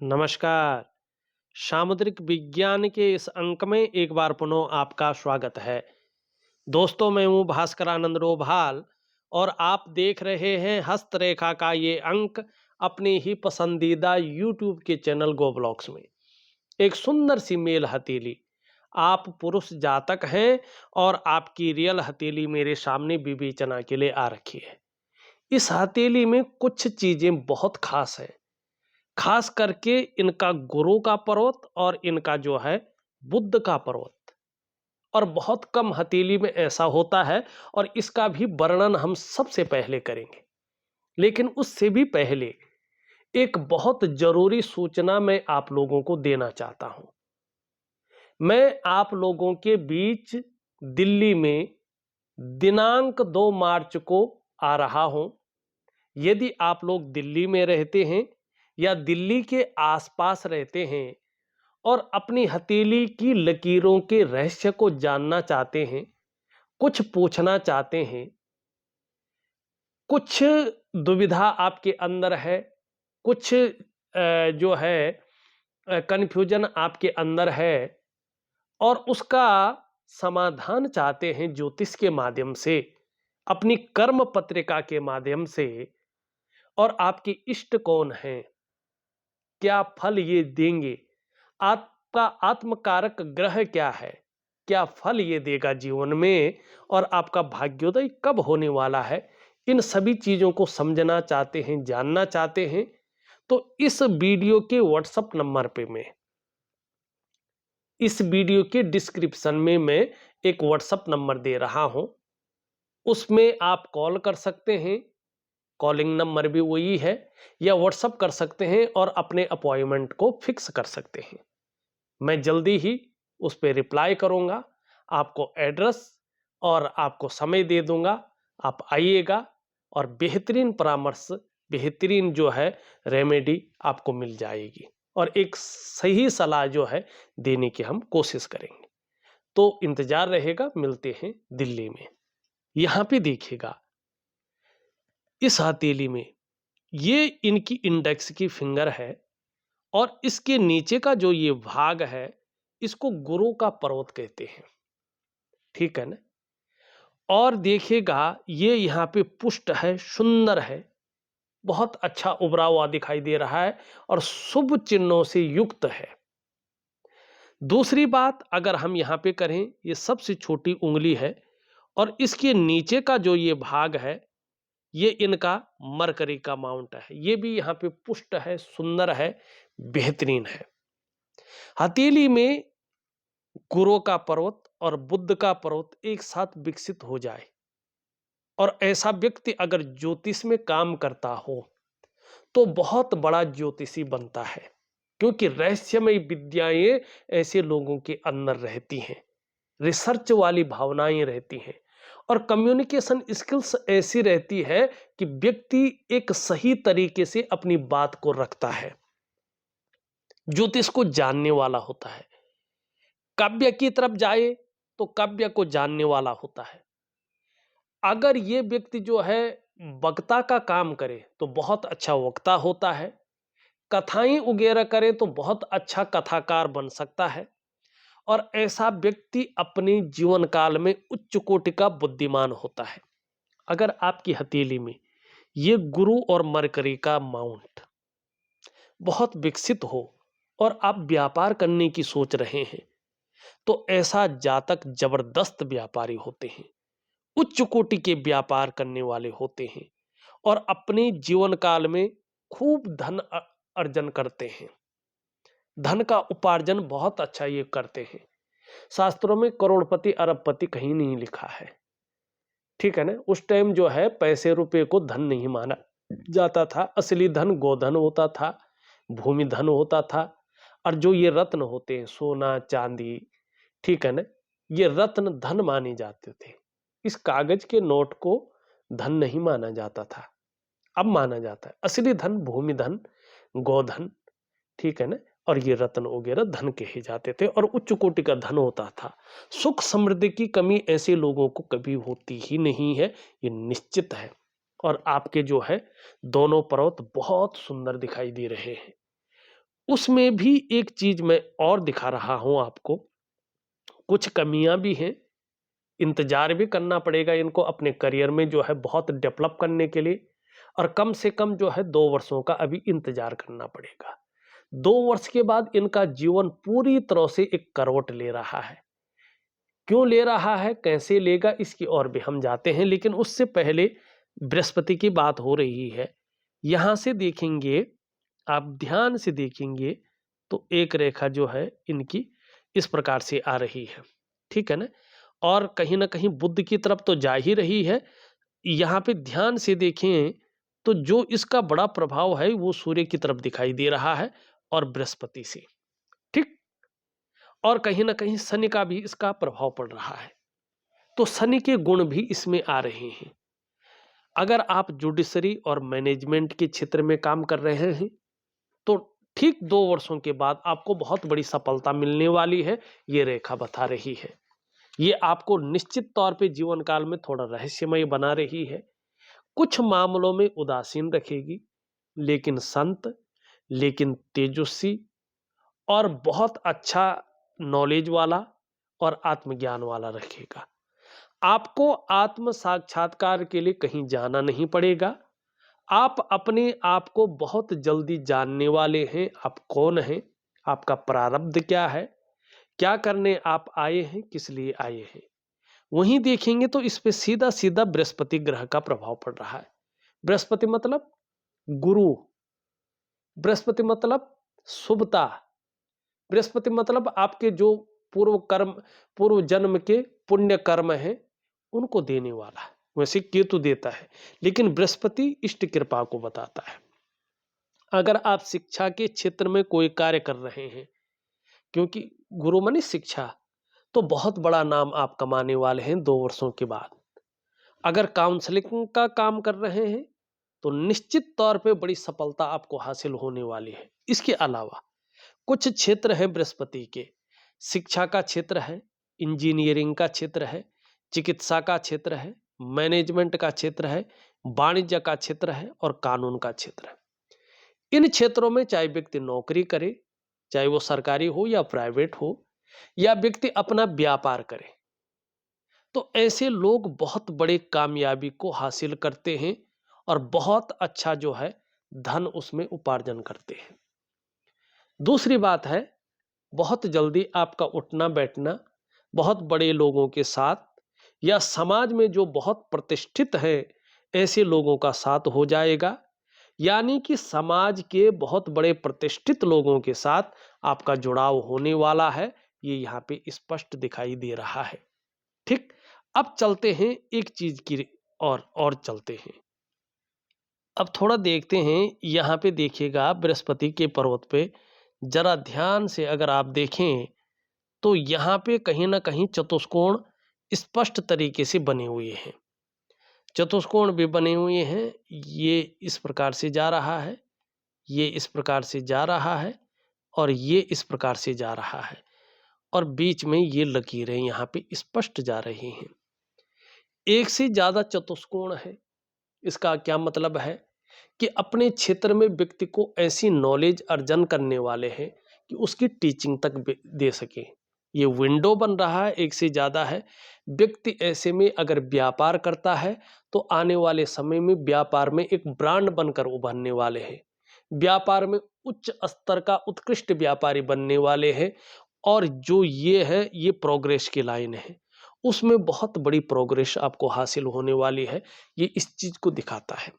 नमस्कार। सामुद्रिक विज्ञान के इस अंक में एक बार पुनः आपका स्वागत है। दोस्तों, मैं हूँ भास्कर आनंद रोभाल और आप देख रहे हैं हस्तरेखा का ये अंक अपनी ही पसंदीदा यूट्यूब के चैनल गो ब्लॉग्स में। एक सुंदर सी मेल हथेली। आप पुरुष जातक हैं और आपकी रियल हथेली मेरे सामने विवेचना के लिए आ रखी है। इस हथेली में कुछ चीजें बहुत खास हैं। खास करके इनका गुरु का पर्वत और इनका जो है बुद्ध का पर्वत। और बहुत कम हथेली में ऐसा होता है और इसका भी वर्णन हम सबसे पहले करेंगे। लेकिन उससे भी पहले एक बहुत जरूरी सूचना मैं आप लोगों को देना चाहता हूं। मैं आप लोगों के बीच दिल्ली में दिनांक 2 मार्च को आ रहा हूं। यदि आप लोग दिल्ली में रहते हैं या दिल्ली के आसपास रहते हैं और अपनी हथेली की लकीरों के रहस्य को जानना चाहते हैं, कुछ पूछना चाहते हैं, कुछ दुविधा आपके अंदर है, कुछ जो है कन्फ्यूजन आपके अंदर है और उसका समाधान चाहते हैं ज्योतिष के माध्यम से, अपनी कर्म पत्रिका के माध्यम से। और आपके इष्ट कौन हैं, क्या फल ये देंगे, आपका आत्मकारक ग्रह क्या है, क्या फल ये देगा जीवन में, और आपका भाग्योदय कब होने वाला है, इन सभी चीजों को समझना चाहते हैं, जानना चाहते हैं। तो इस वीडियो के व्हाट्सएप नंबर पे मैं इस वीडियो के डिस्क्रिप्शन में मैं एक व्हाट्सएप नंबर दे रहा हूं। उसमें आप कॉल कर सकते हैं, कॉलिंग नंबर भी वही है, या व्हाट्सएप कर सकते हैं और अपने अपॉइंटमेंट को फिक्स कर सकते हैं। मैं जल्दी ही उस पे रिप्लाई करूंगा, आपको एड्रेस और आपको समय दे दूंगा। आप आइएगा और बेहतरीन परामर्श, बेहतरीन जो है रेमेडी आपको मिल जाएगी और एक सही सलाह जो है देने की हम कोशिश करेंगे। तो इंतजार रहेगा, मिलते हैं दिल्ली में। यहां पे देखिएगा, इस हथेली में ये इनकी इंडेक्स की फिंगर है और इसके नीचे का जो ये भाग है, इसको गुरु का पर्वत कहते हैं। ठीक है ना। और देखिएगा, ये यहाँ पे पुष्ट है, सुंदर है, बहुत अच्छा उभरा हुआ दिखाई दे रहा है और शुभ चिन्हों से युक्त है। दूसरी बात अगर हम यहाँ पे करें, ये सबसे छोटी उंगली है और इसके नीचे का जो ये भाग है, ये इनका मरकरी का माउंट है। ये भी यहाँ पे पुष्ट है, सुंदर है, बेहतरीन है। हथेली में गुरु का पर्वत और बुद्ध का पर्वत एक साथ विकसित हो जाए और ऐसा व्यक्ति अगर ज्योतिष में काम करता हो तो बहुत बड़ा ज्योतिषी बनता है, क्योंकि रहस्यमय विद्याएं ऐसे लोगों के अंदर रहती हैं, रिसर्च वाली भावनाएं रहती हैं और कम्युनिकेशन स्किल्स ऐसी रहती है कि व्यक्ति एक सही तरीके से अपनी बात को रखता है, ज्योतिष को जानने वाला होता है। काव्य की तरफ जाए तो काव्य को जानने वाला होता है। अगर ये व्यक्ति जो है वक्ता का काम करे तो बहुत अच्छा वक्ता होता है, कथाएं वगैरह करे तो बहुत अच्छा कथाकार बन सकता है और ऐसा व्यक्ति अपने जीवन काल में उच्च कोटि का बुद्धिमान होता है। अगर आपकी हथेली में ये गुरु और मरकरी का माउंट बहुत विकसित हो और आप व्यापार करने की सोच रहे हैं, तो ऐसा जातक जबरदस्त व्यापारी होते हैं, उच्च कोटि के व्यापार करने वाले होते हैं और अपने जीवन काल में खूब धन अर्जन करते हैं। धन का उपार्जन बहुत अच्छा ये करते हैं। शास्त्रों में करोड़पति अरबपति कहीं नहीं लिखा है। ठीक है ना। उस टाइम जो है पैसे रुपए को धन नहीं माना जाता था। असली धन गोधन होता था, भूमि धन होता था। और जो ये रत्न होते हैं, सोना चांदी, ठीक है ना, ये रत्न धन माने जाते थे। इस कागज के नोट को धन नहीं माना जाता था, अब माना जाता है। असली धन भूमि धन, गोधन, ठीक है ना, और ये रत्न वगैरह धन कहे जाते थे और उच्च कोटि का धन होता था। सुख समृद्धि की कमी ऐसे लोगों को कभी होती ही नहीं है, ये निश्चित है। और आपके जो है दोनों पर्वत बहुत सुंदर दिखाई दे रहे हैं। उसमें भी एक चीज मैं और दिखा रहा हूं आपको, कुछ कमियां भी हैं, इंतजार भी करना पड़ेगा इनको अपने करियर में जो है बहुत डेवलप करने के लिए, और कम से कम जो है 2 वर्षों का अभी इंतजार करना पड़ेगा। 2 वर्ष के बाद इनका जीवन पूरी तरह से एक करवट ले रहा है। क्यों ले रहा है, कैसे लेगा, इसकी ओर भी हम जाते हैं, लेकिन उससे पहले बृहस्पति की बात हो रही है। यहां से देखेंगे, आप ध्यान से देखेंगे तो एक रेखा जो है इनकी इस प्रकार से आ रही है, ठीक है ना, और कहीं ना कहीं बुध की तरफ तो जा ही रही है। यहां पे ध्यान से देखें तो जो इसका बड़ा प्रभाव है वो सूर्य की तरफ दिखाई दे रहा है और बृहस्पति से, ठीक, और कहीं ना कहीं शनि का भी इसका प्रभाव पड़ रहा है। तो शनि के गुण भी इसमें आ रहे हैं। अगर आप जुडिशरी और मैनेजमेंट के क्षेत्र में काम कर रहे हैं तो ठीक 2 वर्षों के बाद आपको बहुत बड़ी सफलता मिलने वाली है, ये रेखा बता रही है। ये आपको निश्चित तौर पे जीवन काल में थोड़ा रहस्यमय बना रही है, कुछ मामलों में उदासीन रखेगी, लेकिन संत, लेकिन तेजस्वी और बहुत अच्छा नॉलेज वाला और आत्मज्ञान वाला रखेगा। आपको आत्म साक्षात्कार के लिए कहीं जाना नहीं पड़ेगा। आप अपने आप को बहुत जल्दी जानने वाले हैं, आप कौन हैं, आपका प्रारब्ध क्या है, क्या करने आप आए हैं, किस लिए आए हैं। वहीं देखेंगे तो इस पे सीधा सीधा बृहस्पति ग्रह का प्रभाव पड़ रहा है। बृहस्पति मतलब गुरु, बृहस्पति मतलब शुभता, बृहस्पति मतलब आपके जो पूर्व कर्म, पूर्व जन्म के पुण्य कर्म हैं उनको देने वाला है। वैसे केतु देता है, लेकिन बृहस्पति इष्ट कृपा को बताता है। अगर आप शिक्षा के क्षेत्र में कोई कार्य कर रहे हैं, क्योंकि गुरु माने शिक्षा, तो बहुत बड़ा नाम आप कमाने वाले हैं 2 वर्षों के बाद। अगर काउंसलिंग का काम कर रहे हैं तो निश्चित तौर पे बड़ी सफलता आपको हासिल होने वाली है। इसके अलावा कुछ क्षेत्र हैं बृहस्पति के, शिक्षा का क्षेत्र है, इंजीनियरिंग का क्षेत्र है, चिकित्सा का क्षेत्र है, मैनेजमेंट का क्षेत्र है, वाणिज्य का क्षेत्र है और कानून का क्षेत्र है। इन क्षेत्रों में चाहे व्यक्ति नौकरी करे, चाहे वो सरकारी हो या प्राइवेट हो, या व्यक्ति अपना व्यापार करे, तो ऐसे लोग बहुत बड़े कामयाबी को हासिल करते हैं और बहुत अच्छा जो है धन उसमें उपार्जन करते हैं। दूसरी बात है, बहुत जल्दी आपका उठना बैठना बहुत बड़े लोगों के साथ या समाज में जो बहुत प्रतिष्ठित है ऐसे लोगों का साथ हो जाएगा। यानी कि समाज के बहुत बड़े प्रतिष्ठित लोगों के साथ आपका जुड़ाव होने वाला है, ये यहाँ पे स्पष्ट दिखाई दे रहा है। ठीक, अब चलते हैं एक चीज की और चलते हैं। अब थोड़ा देखते हैं, यहाँ पे देखिएगा बृहस्पति के पर्वत पे जरा ध्यान से अगर आप देखें तो यहाँ पे कहीं ना कहीं चतुष्कोण स्पष्ट तरीके से बने हुए हैं। चतुष्कोण भी बने हुए हैं, ये इस प्रकार से जा रहा है, ये इस प्रकार से जा रहा है और ये इस प्रकार से जा रहा है, और बीच में ये लकीरें यहाँ पे स्पष्ट जा रही हैं। एक से ज्यादा चतुष्कोण है, इसका क्या मतलब है कि अपने क्षेत्र में व्यक्ति को ऐसी नॉलेज अर्जन करने वाले हैं कि उसकी टीचिंग तक दे सके। ये विंडो बन रहा है, एक से ज्यादा है। व्यक्ति ऐसे में अगर व्यापार करता है तो आने वाले समय में व्यापार में एक ब्रांड बनकर उभरने वाले हैं, व्यापार में उच्च स्तर का उत्कृष्ट व्यापारी बनने वाले हैं। और जो ये है ये प्रोग्रेस की लाइन है, उसमें बहुत बड़ी प्रोग्रेस आपको हासिल होने वाली है, ये इस चीज को दिखाता है।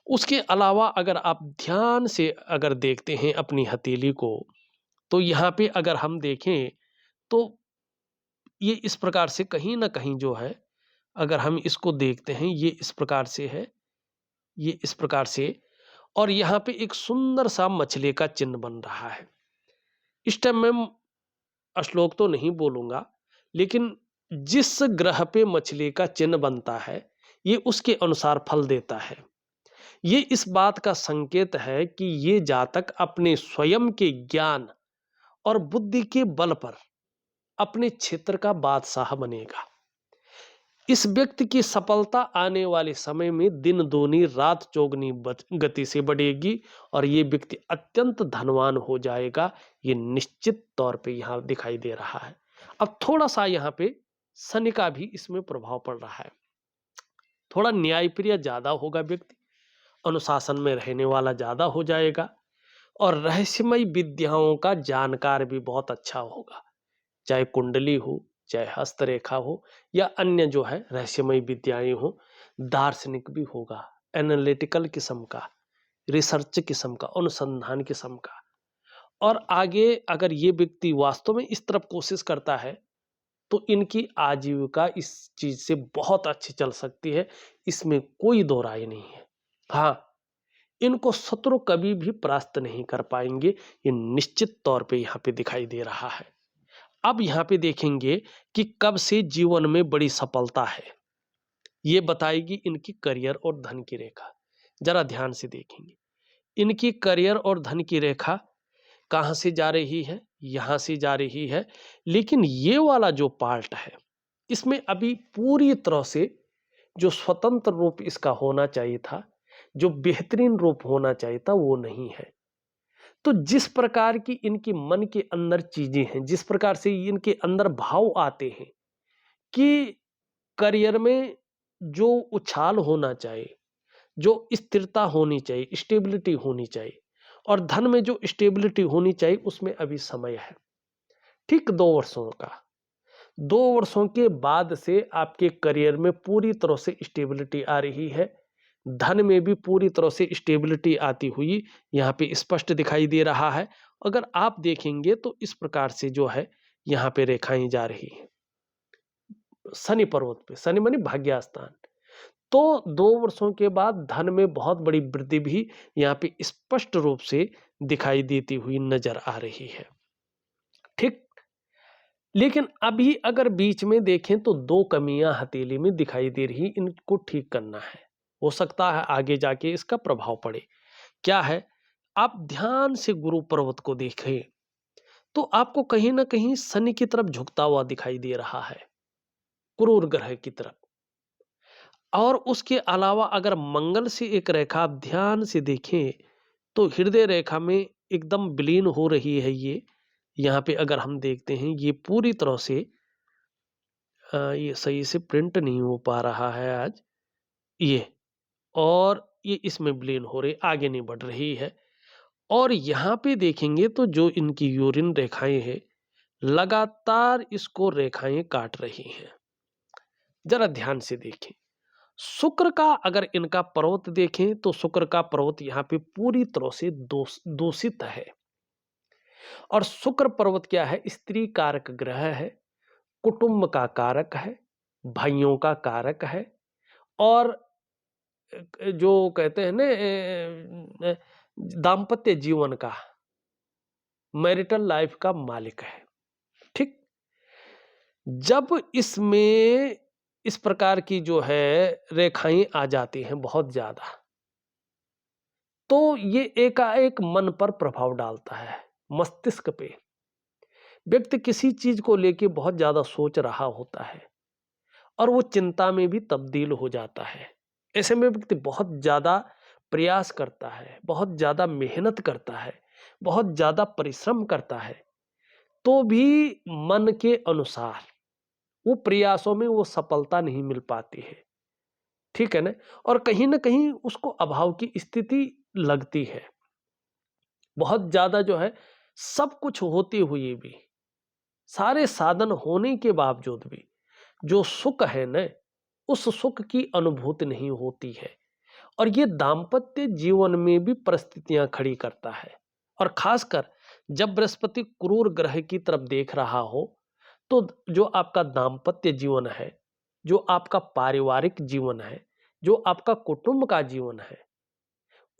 उसके अलावा अगर आप ध्यान से अगर देखते हैं अपनी हथेली को, तो यहाँ पे अगर हम देखें तो ये इस प्रकार से कहीं ना कहीं जो है, अगर हम इसको देखते हैं ये इस प्रकार से है, ये इस प्रकार से, और यहाँ पे एक सुंदर सा मछली का चिन्ह बन रहा है। इस टाइम मैं श्लोक तो नहीं बोलूंगा, लेकिन जिस ग्रह पे मछली का चिन्ह बनता है ये उसके अनुसार फल देता है। ये इस बात का संकेत है कि ये जातक अपने स्वयं के ज्ञान और बुद्धि के बल पर अपने क्षेत्र का बादशाह बनेगा। इस व्यक्ति की सफलता आने वाले समय में दिन दूनी रात चौगुनी गति से बढ़ेगी और ये व्यक्ति अत्यंत धनवान हो जाएगा। ये निश्चित तौर पे यहाँ दिखाई दे रहा है। अब थोड़ा सा यहाँ पे शनि का भी इसमें प्रभाव पड़ रहा है। थोड़ा न्यायप्रिय ज्यादा होगा व्यक्ति, अनुशासन में रहने वाला ज्यादा हो जाएगा और रहस्यमय विद्याओं का जानकार भी बहुत अच्छा होगा। चाहे कुंडली हो, चाहे हस्तरेखा हो या अन्य जो है रहस्यमय विद्याएं हो, दार्शनिक भी होगा, एनालिटिकल किस्म का, रिसर्च किस्म का, अनुसंधान किस्म का। और आगे अगर ये व्यक्ति वास्तव में इस तरफ कोशिश करता है तो इनकी आजीविका इस चीज से बहुत अच्छी चल सकती है, इसमें कोई दो राय नहीं है। हाँ, इनको शत्रु कभी भी परास्त नहीं कर पाएंगे, ये निश्चित तौर पे यहाँ पे दिखाई दे रहा है। अब यहाँ पे देखेंगे कि कब से जीवन में बड़ी सफलता है, ये बताएगी इनकी करियर और धन की रेखा। जरा ध्यान से देखेंगे इनकी करियर और धन की रेखा कहां से जा रही है, यहां से जा रही है। लेकिन ये वाला जो पार्ट है इसमें अभी पूरी तरह से जो स्वतंत्र रूप इसका होना चाहिए था, जो बेहतरीन रूप होना चाहिए था, वो नहीं है। तो जिस प्रकार की इनकी मन के अंदर चीजें हैं, जिस प्रकार से इनके अंदर भाव आते हैं कि करियर में जो उछाल होना चाहिए, जो स्थिरता होनी चाहिए, स्टेबिलिटी होनी चाहिए और धन में जो स्टेबिलिटी होनी चाहिए, उसमें अभी समय है। ठीक 2 वर्षों का, 2 वर्षों के बाद से आपके करियर में पूरी तरह से स्टेबिलिटी आ रही है। धन में भी पूरी तरह से स्टेबिलिटी आती हुई यहाँ पे स्पष्ट दिखाई दे रहा है। अगर आप देखेंगे तो इस प्रकार से जो है यहाँ पे रेखाएं जा रही हैं शनि पर्वत पे। शनि माने भाग्य स्थान। तो 2 वर्षों के बाद धन में बहुत बड़ी वृद्धि भी यहाँ पे स्पष्ट रूप से दिखाई देती हुई नजर आ रही है। ठीक। लेकिन अभी अगर बीच में देखें तो 2 कमियां हथेली में दिखाई दे रही, इनको ठीक करना है। हो सकता है आगे जाके इसका प्रभाव पड़े। क्या है? आप ध्यान से गुरु पर्वत को देखें तो आपको कहीं ना कहीं शनि की तरफ झुकता हुआ दिखाई दे रहा है, क्रूर ग्रह की तरफ। और उसके अलावा अगर मंगल से एक रेखा आप ध्यान से देखें तो हृदय रेखा में एकदम विलीन हो रही है ये। यहाँ पे अगर हम देखते हैं ये पूरी तरह से ये सही से प्रिंट नहीं हो पा रहा है आज ये। और ये इसमें विलीन हो रही, आगे नहीं बढ़ रही है। और यहाँ पे देखेंगे तो जो इनकी यूरिन रेखाएं हैं लगातार इसको रेखाएं काट रही हैं। जरा ध्यान से देखें। शुक्र का अगर इनका पर्वत देखें तो शुक्र का पर्वत यहाँ पे पूरी तरह से दूषित है। और शुक्र पर्वत क्या है? स्त्री कारक ग्रह है, कुटुंब का कारक है, भाइयों का कारक है और जो कहते हैं ना दाम्पत्य जीवन का, मैरिटल लाइफ का मालिक है। ठीक। जब इसमें इस प्रकार की जो है रेखाएं आ जाती हैं बहुत ज्यादा, तो ये एकाएक मन पर प्रभाव डालता है, मस्तिष्क पे। व्यक्ति किसी चीज को लेके बहुत ज्यादा सोच रहा होता है और वो चिंता में भी तब्दील हो जाता है। ऐसे में व्यक्ति बहुत ज्यादा प्रयास करता है, बहुत ज्यादा मेहनत करता है, बहुत ज्यादा परिश्रम करता है, तो भी मन के अनुसार वो प्रयासों में वो सफलता नहीं मिल पाती है। ठीक है ना? और कहीं ना कहीं उसको अभाव की स्थिति लगती है। बहुत ज्यादा जो है सब कुछ होते हुए भी, सारे साधन होने के बावजूद भी जो सुख है न, उस सुख की अनुभूति नहीं होती है। और ये दाम्पत्य जीवन में भी परिस्थितियां खड़ी करता है। और खासकर जब बृहस्पति क्रूर ग्रह की तरफ देख रहा हो तो जो आपका दाम्पत्य जीवन है, जो आपका पारिवारिक जीवन है, जो आपका कुटुंब का जीवन है,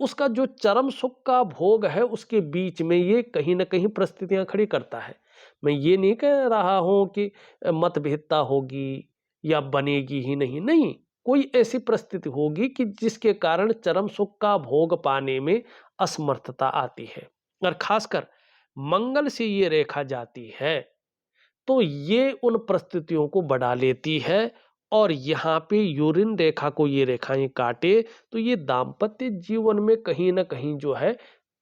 उसका जो चरम सुख का भोग है उसके बीच में ये कहीं ना कहीं परिस्थितियां खड़ी करता है। मैं ये नहीं कह रहा हूं कि मतभेदता होगी या बनेगी ही नहीं, नहीं। कोई ऐसी परिस्थिति होगी कि जिसके कारण चरम सुख का भोग पाने में असमर्थता आती है। और खासकर मंगल से ये रेखा जाती है तो ये उन परिस्थितियों को बढ़ा लेती है और यहाँ पे यूरिन रेखा को ये रेखाएं काटे तो ये दांपत्य जीवन में कहीं ना कहीं जो है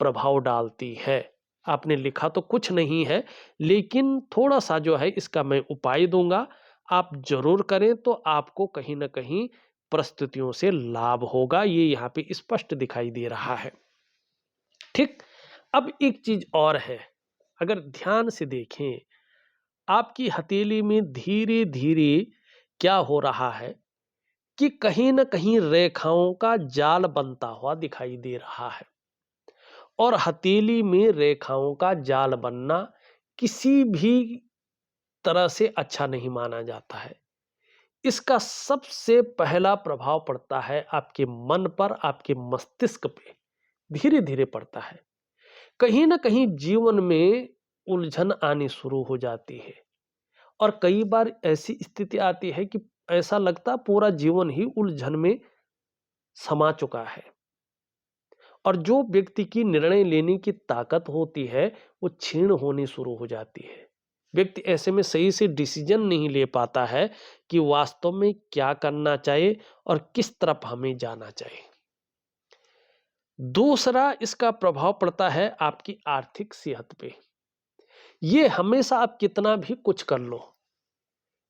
प्रभाव डालती है। आपने लिखा तो कुछ नहीं है, लेकिन थोड़ा सा जो है इसका मैं उपाय दूंगा, आप जरूर करें तो आपको कहीं ना कहीं परिस्थितियों से लाभ होगा, ये यहाँ पे स्पष्ट दिखाई दे रहा है। ठीक। अब एक चीज और है, अगर ध्यान से देखें आपकी हथेली में धीरे धीरे क्या हो रहा है कि कहीं ना कहीं रेखाओं का जाल बनता हुआ दिखाई दे रहा है। और हथेली में रेखाओं का जाल बनना किसी भी तरह से अच्छा नहीं माना जाता है। इसका सबसे पहला प्रभाव पड़ता है आपके मन पर, आपके मस्तिष्क पे धीरे धीरे पड़ता है। कहीं ना कहीं जीवन में उलझन आनी शुरू हो जाती है और कई बार ऐसी स्थिति आती है कि ऐसा लगता पूरा जीवन ही उलझन में समा चुका है। और जो व्यक्ति की निर्णय लेने की ताकत होती है वो क्षीण होनी शुरू हो जाती है। व्यक्ति ऐसे में सही से डिसीजन नहीं ले पाता है कि वास्तव में क्या करना चाहिए और किस तरफ हमें जाना चाहिए। दूसरा इसका प्रभाव पड़ता है आपकी आर्थिक सेहत पे। ये हमेशा आप कितना भी कुछ कर लो,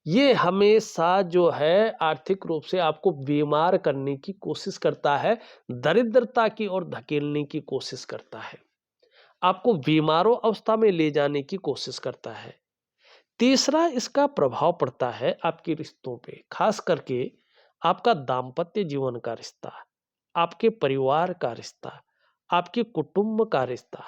ये हमेशा जो है आर्थिक रूप से आपको बीमार करने की कोशिश करता है, दरिद्रता की ओर धकेलने की कोशिश करता है, आपको बीमारों अवस्था में ले जाने की कोशिश करता है। तीसरा इसका प्रभाव पड़ता है आपके रिश्तों पे, खास करके आपका दांपत्य जीवन का रिश्ता, आपके परिवार का रिश्ता, आपके कुटुंब का रिश्ता।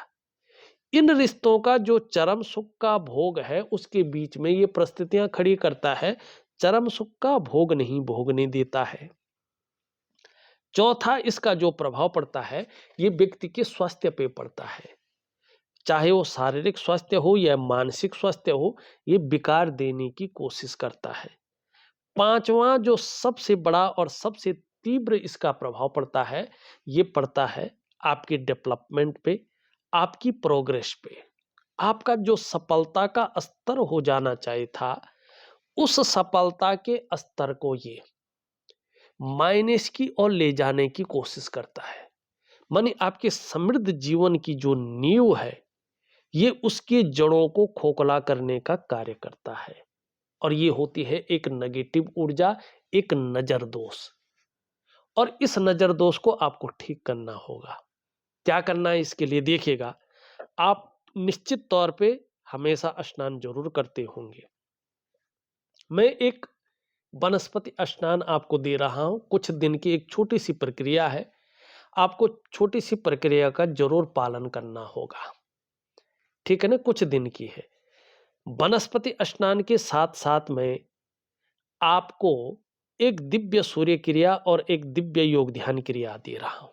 इन रिश्तों का जो चरम सुख का भोग है उसके बीच में ये परिस्थितियां खड़ी करता है, चरम सुख का भोग नहीं भोगने देता है। चौथा इसका जो प्रभाव पड़ता है ये व्यक्ति के स्वास्थ्य पे पड़ता है, चाहे वो शारीरिक स्वास्थ्य हो या मानसिक स्वास्थ्य हो, ये विकार देने की कोशिश करता है। पांचवा जो सबसे बड़ा और सबसे तीव्र इसका प्रभाव पड़ता है, ये पड़ता है आपके डेवलपमेंट पे, आपकी प्रोग्रेस पे। आपका जो सफलता का स्तर हो जाना चाहिए था, उस सफलता के स्तर को ये माइनस की ओर ले जाने की कोशिश करता है। माने आपके समृद्ध जीवन की जो नींव है, ये उसकी जड़ों को खोखला करने का कार्य करता है। और ये होती है एक नेगेटिव ऊर्जा, एक नजर दोष। और इस नजर दोष को आपको ठीक करना होगा। क्या करना है इसके लिए देखिएगा, आप निश्चित तौर पे हमेशा स्नान जरूर करते होंगे। मैं एक वनस्पति स्नान आपको दे रहा हूं, कुछ दिन की एक छोटी सी प्रक्रिया है, आपको छोटी सी प्रक्रिया का जरूर पालन करना होगा। ठीक है ना, कुछ दिन की है। वनस्पति स्नान के साथ साथ में आपको एक दिव्य सूर्य क्रिया और एक दिव्य योग ध्यान क्रिया दे रहा हूं।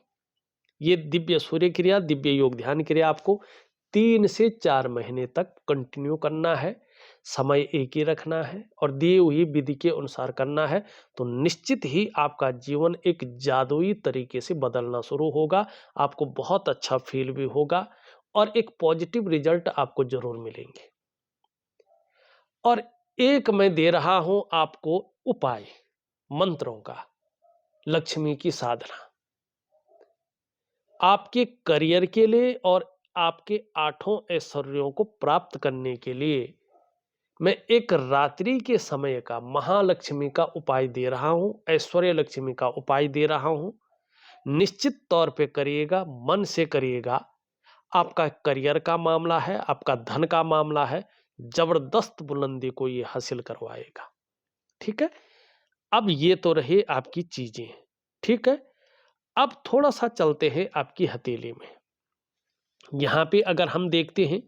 ये दिव्य सूर्य क्रिया, दिव्य योग ध्यान क्रिया आपको 3 से 4 महीने तक कंटिन्यू करना है। समय एक ही रखना है और दी हुई विधि के अनुसार करना है, तो निश्चित ही आपका जीवन एक जादुई तरीके से बदलना शुरू होगा। आपको बहुत अच्छा फील भी होगा और एक पॉजिटिव रिजल्ट आपको जरूर मिलेंगे। और एक मैं दे रहा हूं आपको उपाय मंत्रों का, लक्ष्मी की साधना आपके करियर के लिए और आपके 8 ऐश्वर्यों को प्राप्त करने के लिए मैं एक रात्रि के समय का महालक्ष्मी का उपाय दे रहा हूं, ऐश्वर्य लक्ष्मी का उपाय दे रहा हूं। निश्चित तौर पे करिएगा, मन से करिएगा। आपका करियर का मामला है, आपका धन का मामला है, जबरदस्त बुलंदी को ये हासिल करवाएगा। ठीक है। अब ये तो रहे आपकी चीजें। ठीक है। अब थोड़ा सा चलते हैं आपकी हथेली में। यहाँ पे अगर हम देखते हैं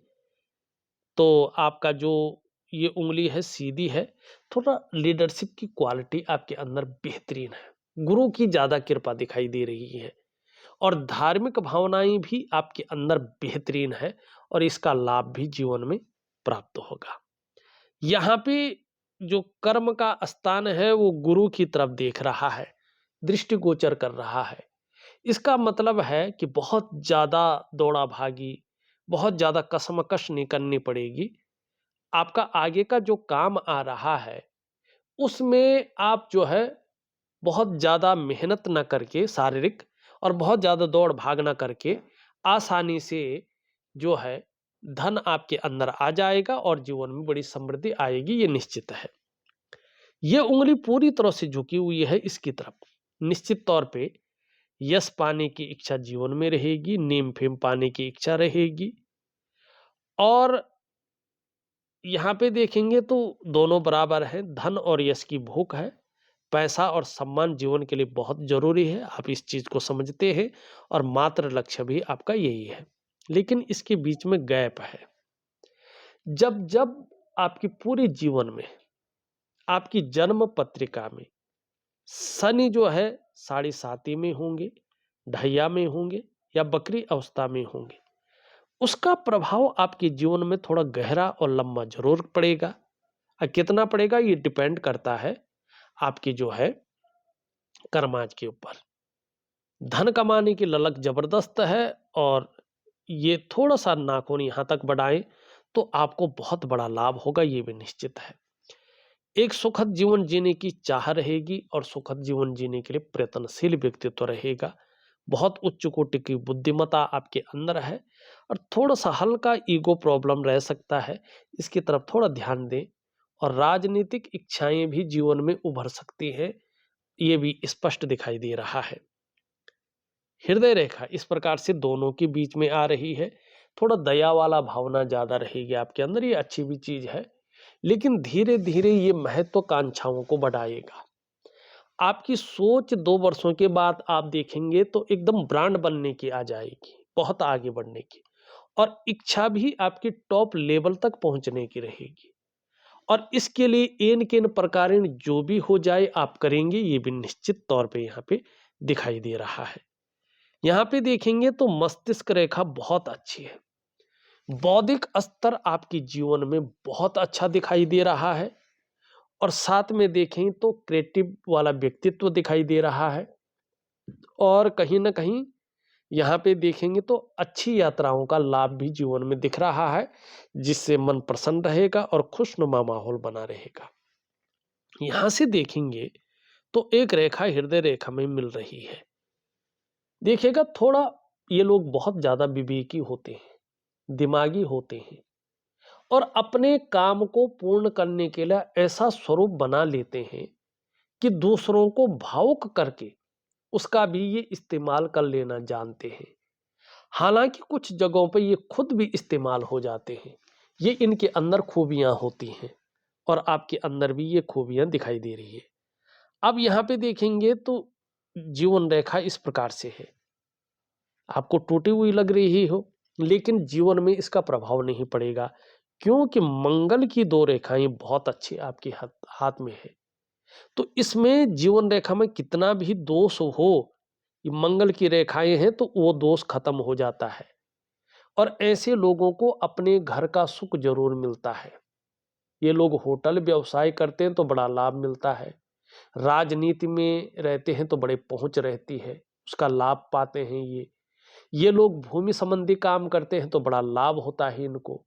तो आपका जो ये उंगली है सीधी है, थोड़ा लीडरशिप की क्वालिटी आपके अंदर बेहतरीन है, गुरु की ज्यादा कृपा दिखाई दे रही है और धार्मिक भावनाएं भी आपके अंदर बेहतरीन है और इसका लाभ भी जीवन में प्राप्त होगा। यहाँ पे जो कर्म का स्थान है वो गुरु की तरफ देख रहा है, दृष्टिगोचर कर रहा है। इसका मतलब है कि बहुत ज्यादा दौड़ा भागी, बहुत ज्यादा कसमकश नहीं करनी पड़ेगी। आपका आगे का जो काम आ रहा है उसमें आप जो है बहुत ज़्यादा मेहनत ना करके शारीरिक और बहुत ज़्यादा दौड़ भाग ना करके आसानी से जो है धन आपके अंदर आ जाएगा और जीवन में बड़ी समृद्धि आएगी, ये निश्चित है। ये उंगली पूरी तरह से झुकी हुई है इसकी तरफ। निश्चित तौर पे यश पाने की इच्छा जीवन में रहेगी, नेम फेम पाने की इच्छा रहेगी और यहाँ पे देखेंगे तो दोनों बराबर हैं, धन और यश की भूख है। पैसा और सम्मान जीवन के लिए बहुत ज़रूरी है, आप इस चीज़ को समझते हैं और मात्र लक्ष्य भी आपका यही है। लेकिन इसके बीच में गैप है। जब-जब आपकी पूरे जीवन में, आपकी जन्म पत्रिका में शनि जो है साढ़े साती में होंगे, ढैया में होंगे या बकरी अवस्था में होंगे, उसका प्रभाव आपके जीवन में थोड़ा गहरा और लंबा ज़रूर पड़ेगा। कितना पड़ेगा ये डिपेंड करता है आपकी जो है कर्माज के ऊपर। धन कमाने की ललक जबरदस्त है और ये थोड़ा-सा नाखून यहाँ तक बढ़ाएँ तो आपको बहुत बड़ा लाभ होगा, ये भी निश्चित है। एक सुखद जीवन जीने की चाह रहेगी और सुखद जीवन जीने के लिए प्रयत्नशील व्यक्तित्व रहेगा। बहुत उच्च कोटि की बुद्धिमत्ता आपके अंदर है और थोड़ा-सा हल्का ईगो प्रॉब्लम रह सकता है, इसकी तरफ थोड़ा ध्यान दें और राजनीतिक इच्छाएँ भी जीवन में उभर सकती हैं, ये भी स्पष्ट दिखाई दे रहा है। हृदय रेखा इस प्रकार से दोनों के बीच में आ रही है, थोड़ा दया वाला भावना ज़्यादा रहेगी आपके अंदर, ये अच्छी भी चीज़ है, लेकिन धीरे-धीरे ये महत्वाकांक्षाओं को बढ़ाएगा। आपकी सोच 2 वर्षों के बाद आप देखेंगे तो एकदम ब्रांड बनने की आ जाएगी, बहुत आगे बढ़ने की और इच्छा भी आपकी टॉप लेवल तक पहुँचने की रहेगी और इसके लिए एन-केन प्रकारेण जो भी हो जाए आप करेंगे, ये भी निश्चित तौर पे यहाँ पे दिखाई दे रहा है। यहाँ पे देखेंगे तो मस्तिष्क रेखा बहुत अच्छी है। बौद्धिक स्तर आपके जीवन में बहुत अच्छा दिखाई दे रहा है और साथ में देखें तो क्रिएटिव वाला व्यक्तित्व दिखाई दे रहा है और कहीं न कहीं यहाँ पे देखेंगे तो अच्छी यात्राओं का लाभ भी जीवन में दिख रहा है, जिससे मन प्रसन्न रहेगा और खुशनुमा माहौल बना रहेगा। यहाँ से देखेंगे तो एक रेखा हृदय रेखा में मिल रही है। देखिएगा थोड़ा ये लोग बहुत ज़्यादा विवेकी होते हैं, दिमागी होते हैं और अपने काम को पूर्ण करने के लिए ऐसा स्वरूप बना लेते हैं कि दूसरों को भावुक करके उसका भी ये इस्तेमाल कर लेना जानते हैं। हालांकि कुछ जगहों पे ये खुद भी इस्तेमाल हो जाते हैं, ये इनके अंदर खूबियां होती हैं और आपके अंदर भी ये खूबियां दिखाई दे रही है। अब यहाँ पे देखेंगे तो जीवन रेखा इस प्रकार से है, आपको टूटी हुई लग रही हो लेकिन जीवन में इसका प्रभाव नहीं पड़ेगा क्योंकि मंगल की 2 रेखाएं बहुत अच्छी आपके हाथ में है। तो इसमें जीवन रेखा में कितना भी दोष हो, ये मंगल की रेखाएं हैं तो वो दोष खत्म हो जाता है और ऐसे लोगों को अपने घर का सुख जरूर मिलता है। ये लोग होटल व्यवसाय करते हैं तो बड़ा लाभ मिलता है, राजनीति में रहते हैं तो बड़े पहुंच रहती है, उसका लाभ पाते हैं ये लोग भूमि संबंधी काम करते हैं तो बड़ा लाभ होता है इनको,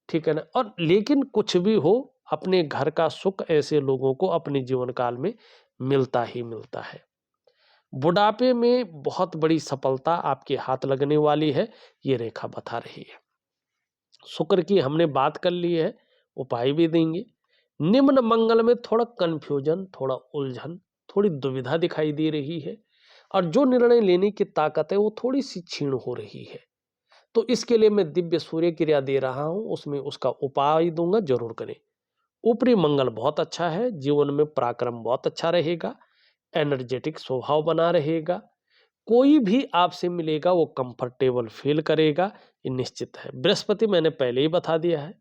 ठीक है ना। और लेकिन कुछ भी हो, अपने घर का सुख ऐसे लोगों को अपने जीवन काल में मिलता ही मिलता है। बुढ़ापे में बहुत बड़ी सफलता आपके हाथ लगने वाली है, ये रेखा बता रही है। शुक्र की हमने बात कर ली है, उपाय भी देंगे। निम्न मंगल में थोड़ा कंफ्यूजन, थोड़ा उलझन, थोड़ी दुविधा दिखाई दे रही है और जो निर्णय लेने की ताकत है वो थोड़ी सी क्षीण हो रही है। तो इसके लिए मैं दिव्य सूर्य क्रिया दे रहा हूं, उसमें उसका उपाय दूंगा, जरूर करें। ऊपरी मंगल बहुत अच्छा है, जीवन में पराक्रम बहुत अच्छा रहेगा, एनर्जेटिक स्वभाव बना रहेगा, कोई भी आपसे मिलेगा वो कंफर्टेबल फील करेगा, ये निश्चित है। बृहस्पति मैंने पहले ही बता दिया है,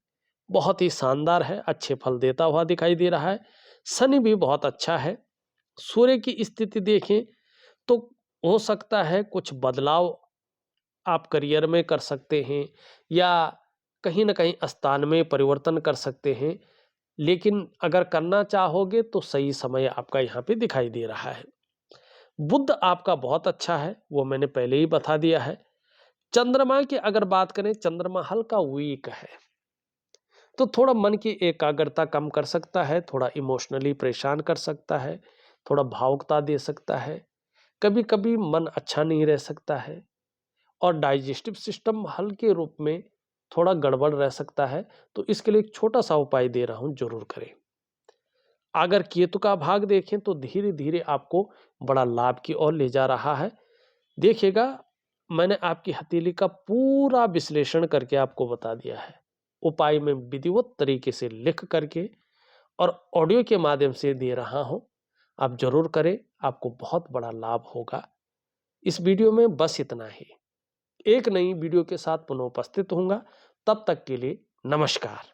बहुत ही शानदार है, अच्छे फल देता हुआ दिखाई दे रहा है। शनि भी बहुत अच्छा है। सूर्य की स्थिति देखें तो हो सकता है कुछ बदलाव आप करियर में कर सकते हैं या कहीं न कहीं स्थान में परिवर्तन कर सकते हैं। लेकिन अगर करना चाहोगे तो सही समय आपका यहाँ पे दिखाई दे रहा है। बुध आपका बहुत अच्छा है, वो मैंने पहले ही बता दिया है। चंद्रमा की अगर बात करें, चंद्रमा हल्का वीक है। तो थोड़ा मन की एकाग्रता कम कर सकता है, थोड़ा इमोशनली परेशान कर सकता है, थोड़ा भावुकता दे सकता है, कभी-कभी मन अच्छा नहीं रह सकता है और डाइजेस्टिव सिस्टम हल्के रूप में थोड़ा गड़बड़ रह सकता है। तो इसके लिए एक छोटा-सा उपाय दे रहा हूँ, ज़रूर करें। अगर केतु का भाग देखें तो धीरे-धीरे आपको बड़ा लाभ की ओर ले जा रहा है। देखिएगा, मैंने आपकी हथेली का पूरा विश्लेषण करके आपको बता दिया है। उपाय मैं विधिवत तरीके से लिख करके और ऑडियो के माध्यम से दे रहा हूं। आप जरूर करें, आपको बहुत बड़ा लाभ होगा। इस वीडियो में बस इतना ही। एक नई वीडियो के साथ पुनः उपस्थित होऊंगा। तब तक के लिए नमस्कार।